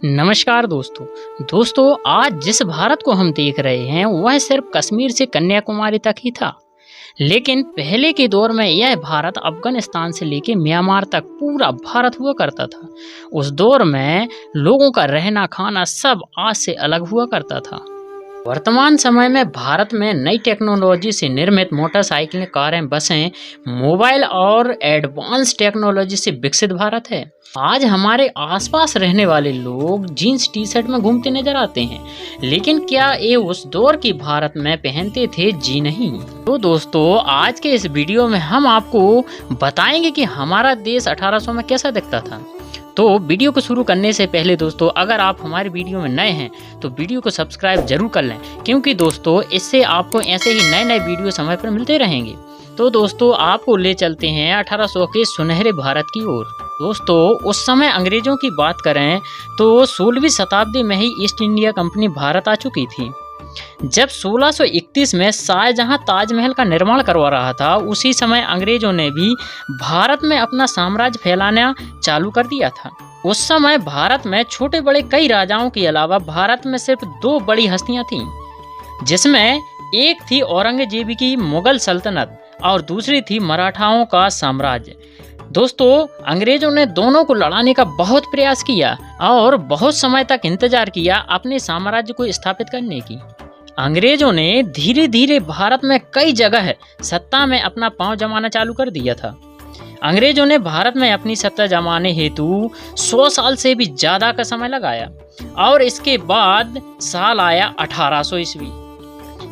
नमस्कार दोस्तों आज जिस भारत को हम देख रहे हैं वह सिर्फ कश्मीर से कन्याकुमारी तक ही था। लेकिन पहले के दौर में यह भारत अफगानिस्तान से लेकर म्यांमार तक पूरा भारत हुआ करता था। उस दौर में लोगों का रहना खाना सब आज से अलग हुआ करता था। वर्तमान समय में भारत में नई टेक्नोलॉजी से निर्मित मोटरसाइकिलें, कारें, बसें, मोबाइल और एडवांस टेक्नोलॉजी से विकसित भारत है। आज हमारे आसपास रहने वाले लोग जीन्स टी शर्ट में घूमते नजर आते हैं, लेकिन क्या ये उस दौर की भारत में पहनते थे? जी नहीं। तो दोस्तों आज के इस वीडियो में हम आपको बताएंगे कि हमारा देश 1800 में कैसा दिखता था। तो वीडियो को शुरू करने से पहले दोस्तों अगर आप हमारे वीडियो में नए हैं तो वीडियो को सब्सक्राइब जरूर कर लें, क्योंकि दोस्तों इससे आपको ऐसे ही नए वीडियो समय पर मिलते रहेंगे। तो दोस्तों आपको ले चलते हैं 1800 के सुनहरे भारत की ओर। दोस्तों उस समय अंग्रेजों की बात करें तो 16वीं शताब्दी में ही ईस्ट इंडिया कंपनी भारत आ चुकी थी। जब 1631 में शाहजहां ताजमहल का निर्माण करवा रहा था, उसी समय अंग्रेजों ने भी भारत में अपना साम्राज्य फैलाना चालू कर दिया था। उस समय भारत में छोटे बड़े कई राजाओं के अलावा भारत में सिर्फ 2 बड़ी हस्तियां थीं, जिसमें एक थी औरंगजेब की मुगल सल्तनत और दूसरी थी मराठाओं का साम्राज्य। दोस्तों अंग्रेजों ने दोनों को लड़ाने का बहुत प्रयास किया और बहुत समय तक इंतजार किया अपने साम्राज्य को स्थापित करने की। अंग्रेजों ने धीरे धीरे भारत में कई जगह सत्ता में अपना पांव जमाना चालू कर दिया था। अंग्रेजों ने भारत में अपनी सत्ता जमाने हेतु 100 साल से भी ज्यादा का समय लगाया और इसके बाद साल आया 1800 ईस्वी।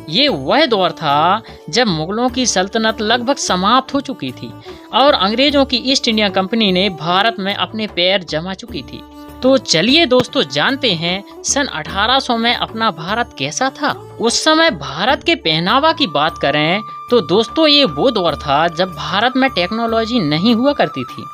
ये वह दौर था जब मुगलों की सल्तनत लगभग समाप्त हो चुकी थी और अंग्रेजों की ईस्ट इंडिया कंपनी ने भारत में अपने पैर जमा चुकी थी। तो चलिए दोस्तों जानते हैं सन 1800 में अपना भारत कैसा था। उस समय भारत के पहनावा की बात करें तो दोस्तों ये वो दौर था जब भारत में टेक्नोलॉजी नहीं हुआ करती थी।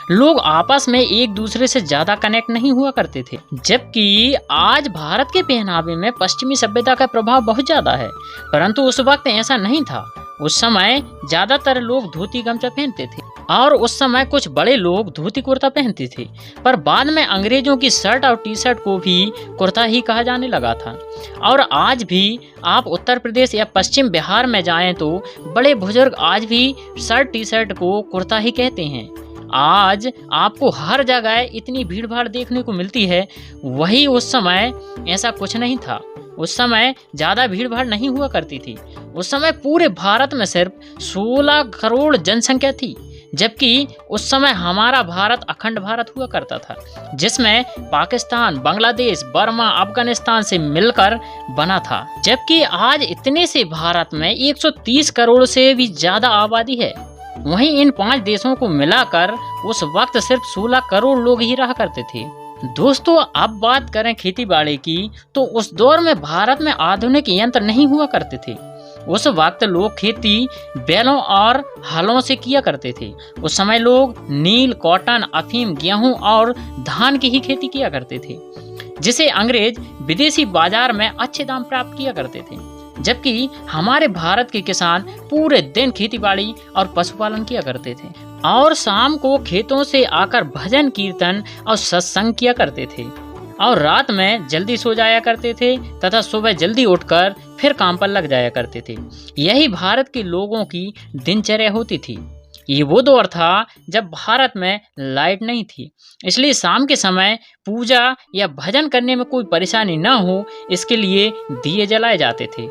लोग आपस में एक दूसरे से ज्यादा कनेक्ट नहीं हुआ करते थे, जबकि आज भारत के पहनावे में पश्चिमी सभ्यता का प्रभाव बहुत ज्यादा है। परंतु उस वक्त ऐसा नहीं था। उस समय ज्यादातर लोग धोती गमछा पहनते थे और उस समय कुछ बड़े लोग धोती कुर्ता पहनते थे, पर बाद में अंग्रेजों की शर्ट और टी शर्ट को भी कुर्ता ही कहा जाने लगा था। और आज भी आप उत्तर प्रदेश या पश्चिम बिहार में जाएं तो बड़े बुजुर्ग आज भी शर्ट टी शर्ट को कुर्ता ही कहते हैं। आज आपको हर जगह इतनी भीड़ भाड़ देखने को मिलती है, वही उस समय ऐसा कुछ नहीं था। उस समय ज्यादा भीड़ भाड़ नहीं हुआ करती थी। उस समय पूरे भारत में सिर्फ 16 करोड़ जनसंख्या थी, जबकि उस समय हमारा भारत अखंड भारत हुआ करता था, जिसमें पाकिस्तान, बांग्लादेश, बर्मा, अफगानिस्तान से मिलकर बना था। जबकि आज इतने से भारत में 130 करोड़ से भी ज्यादा आबादी है। वहीं इन 5 देशों को मिलाकर उस वक्त सिर्फ 16 करोड़ लोग ही रहा करते थे। दोस्तों अब बात करें खेती बाड़ी की तो उस दौर में भारत में आधुनिक यंत्र नहीं हुआ करते थे। उस वक्त लोग खेती बैलों और हलों से किया करते थे। उस समय लोग नील, कॉटन, अफीम, गेहूं और धान की ही खेती किया करते थे, जिसे अंग्रेज विदेशी बाजार में अच्छे दाम प्राप्त किया करते थे। जबकि हमारे भारत के किसान पूरे दिन खेती बाड़ी और पशुपालन किया करते थे और शाम को खेतों से आकर भजन, कीर्तन और सत्संग किया करते थे और रात में जल्दी सो जाया करते थे तथा सुबह जल्दी उठकर फिर काम पर लग जाया करते थे। यही भारत के लोगों की दिनचर्या होती थी। ये वो दौर था जब भारत में लाइट नहीं थी, इसलिए शाम के समय पूजा या भजन करने में कोई परेशानी न हो इसके लिए दिए जलाए जाते थे।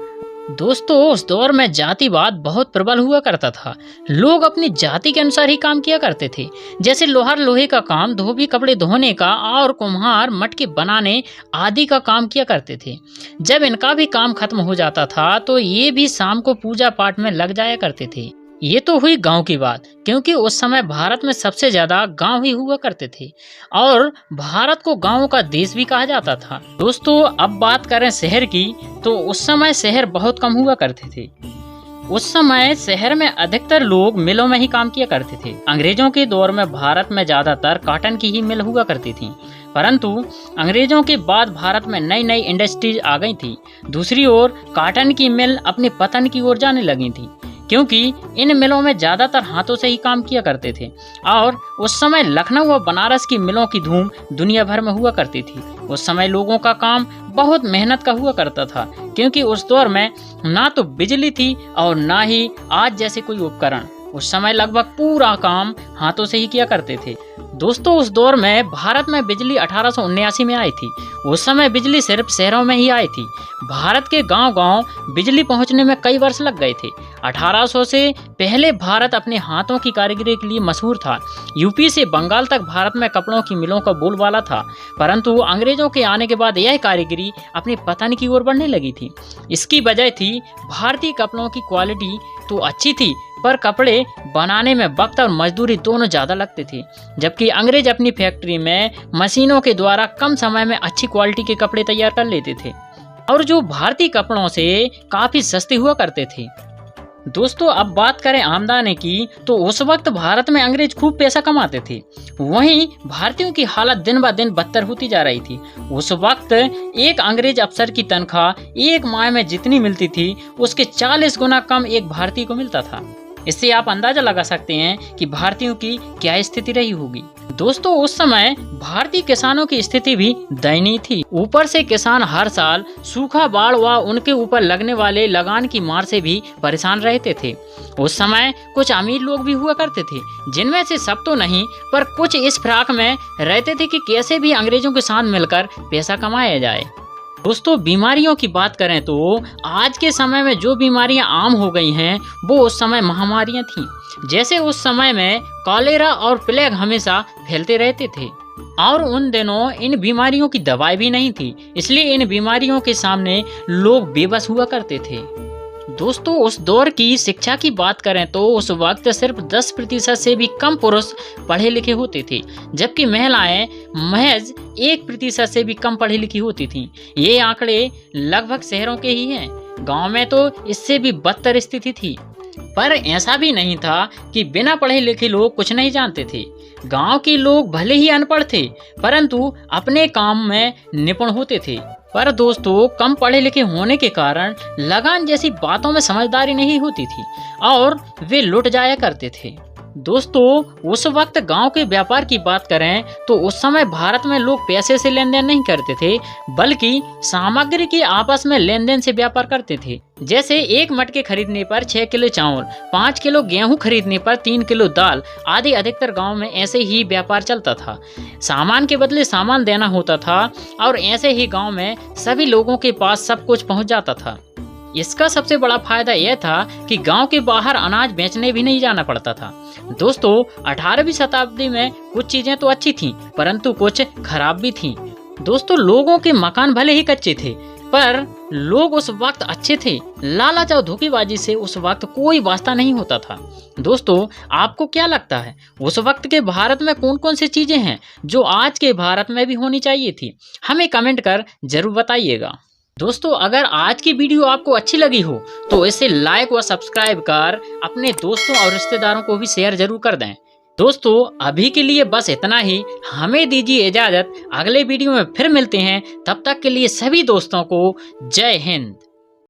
दोस्तों उस दौर में जातिवाद बहुत प्रबल हुआ करता था। लोग अपनी जाति के अनुसार ही काम किया करते थे, जैसे लोहार लोहे का काम, धोबी कपड़े धोने का और कुम्हार मटके बनाने आदि का काम किया करते थे। जब इनका भी काम खत्म हो जाता था तो ये भी शाम को पूजा पाठ में लग जाया करते थे। ये तो हुई गांव की बात, क्योंकि उस समय भारत में सबसे ज्यादा गांव ही हुआ करते थे और भारत को गांवों का देश भी कहा जाता था। दोस्तों अब बात करें शहर की तो उस समय शहर बहुत कम हुआ करते थे। उस समय शहर में अधिकतर लोग मिलों में ही काम किया करते थे। अंग्रेजों के दौर में भारत में ज्यादातर कॉटन की ही मिल हुआ करती थी, परंतु अंग्रेजों के बाद भारत में नई नई इंडस्ट्रीज आ गई थी। दूसरी ओर कॉटन की मिल अपने पतन की ओर जाने लगी थी। क्योंकि इन मिलों में ज़्यादातर हाथों से ही काम किया करते थे और उस समय लखनऊ और बनारस की मिलों की धूम दुनिया भर में हुआ करती थी। उस समय लोगों का काम बहुत मेहनत का हुआ करता था, क्योंकि उस दौर में ना तो बिजली थी और ना ही आज जैसे कोई उपकरण। उस समय लगभग पूरा काम हाथों से ही किया करते थे। दोस्तों, उस दौर में भारत में बिजली 1879 में आई थी। उस समय बिजली सिर्फ शहरों में ही आई थी। भारत के गांव-गांव बिजली पहुंचने में कई वर्ष लग गए थे। 1800 से पहले भारत अपने हाथों की कारीगरी के लिए मशहूर था। यूपी से बंगाल तक भारत में कपड़ों की मिलों का बोलबाला था, परंतु अंग्रेजों के आने के बाद यह कारीगरी अपने पतन की ओर बढ़ने लगी थी। इसकी वजह थी भारतीय कपड़ों की क्वालिटी तो अच्छी थी, पर कपड़े बनाने में वक्त और मजदूरी दोनों ज़्यादा लगते थे, जबकि अंग्रेज अपनी फैक्ट्री में मशीनों के द्वारा कम समय में अच्छी क्वालिटी के कपड़े तैयार कर लेते थे और जो भारतीय कपड़ों से काफ़ी सस्ते हुआ करते थे। दोस्तों, अब बात करें आमदनी की, तो उस वक्त भारत में अंग्रेज खूब पैसा कमाते थे, वहीं भारतीयों की हालत दिन ब दिन बदतर होती जा रही थी। उस वक्त एक अंग्रेज अफसर की तनख्वाह एक माह में जितनी मिलती थी, उसके 40 गुना कम एक भारतीय को मिलता था। इससे आप अंदाजा लगा सकते हैं कि भारतीयों की क्या स्थिति रही होगी। दोस्तों, उस समय भारतीय किसानों की स्थिति भी दयनीय थी। ऊपर से किसान हर साल सूखा, बाढ़ व उनके ऊपर लगने वाले लगान की मार से भी परेशान रहते थे। उस समय कुछ अमीर लोग भी हुआ करते थे, जिनमें से सब तो नहीं, पर कुछ इस फिराक में रहते थे कि कैसे भी अंग्रेजों के साथ मिलकर पैसा कमाया जाए। दोस्तों, बीमारियों की बात करें तो आज के समय में जो बीमारियां आम हो गई हैं, वो उस समय महामारियां थीं। जैसे उस समय में कॉलेरा और प्लेग हमेशा फैलते रहते थे और उन दिनों इन बीमारियों की दवाई भी नहीं थी, इसलिए इन बीमारियों के सामने लोग बेबस हुआ करते थे। दोस्तों, उस दौर की शिक्षा की बात करें तो उस वक्त सिर्फ 10% से भी कम पुरुष पढ़े लिखे होते थे, जबकि महिलाएं महज 1% से भी कम पढ़ी लिखी होती थीं। ये आंकड़े लगभग शहरों के ही हैं। गांव में तो इससे भी बदतर स्थिति थी। पर ऐसा भी नहीं था कि बिना पढ़े लिखे लोग कुछ नहीं जानते थे। गांव के लोग भले ही अनपढ़ थे, परंतु अपने काम में निपुण होते थे। पर दोस्तों, कम पढ़े लिखे होने के कारण लगान जैसी बातों में समझदारी नहीं होती थी और वे लुट जाया करते थे। दोस्तों, उस वक्त गांव के व्यापार की बात करें तो उस समय भारत में लोग पैसे से लेन देन नहीं करते थे, बल्कि सामग्री के आपस में लेन देन से व्यापार करते थे। जैसे एक मटके खरीदने पर 6 किलो चावल, 5 किलो गेहूं खरीदने पर 3 किलो दाल आदि। अधिकतर गांव में ऐसे ही व्यापार चलता था। सामान के बदले सामान देना होता था और ऐसे ही गांव में सभी लोगों के पास सब कुछ पहुंच जाता था। इसका सबसे बड़ा फायदा यह था कि गांव के बाहर अनाज बेचने भी नहीं जाना पड़ता था। दोस्तों, 18वीं शताब्दी में कुछ चीजें तो अच्छी थीं, परंतु कुछ खराब भी थीं। दोस्तों, लोगों के मकान भले ही कच्चे थे, पर लोग उस वक्त अच्छे थे। लालच और धोखेबाजी से उस वक्त कोई वास्ता नहीं होता था। दोस्तों, आपको क्या लगता है उस वक्त के भारत में कौन कौन सी चीजें हैं जो आज के भारत में भी होनी चाहिए थी? हमें कमेंट कर जरूर बताइएगा। दोस्तों, अगर आज की वीडियो आपको अच्छी लगी हो तो इसे लाइक व सब्सक्राइब कर अपने दोस्तों और रिश्तेदारों को भी शेयर जरूर कर दें। दोस्तों, अभी के लिए बस इतना ही। हमें दीजिए इजाजत। अगले वीडियो में फिर मिलते हैं। तब तक के लिए सभी दोस्तों को जय हिंद।